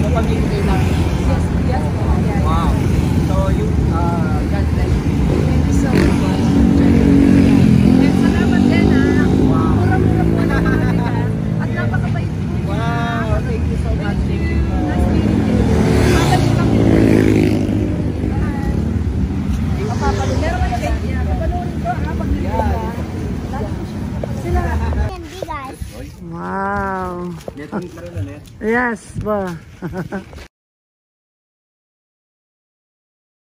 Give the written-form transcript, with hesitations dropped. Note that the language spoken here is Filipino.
Mapamigay lang. Yes, yes po. Yeah. Wow. So, you, God bless you. Thank you so much. And salamat din Wow. Mura-mura po na mga bigas. At napakabait po niya. Wow, thank you so much. Thank you po. Nice meeting you. Babalik kami. Papapalo. Meron kayo kay niya. Papalurin ko pag nagpunta. Sila. Candy guys. Wow. Net, net. Yes, ba.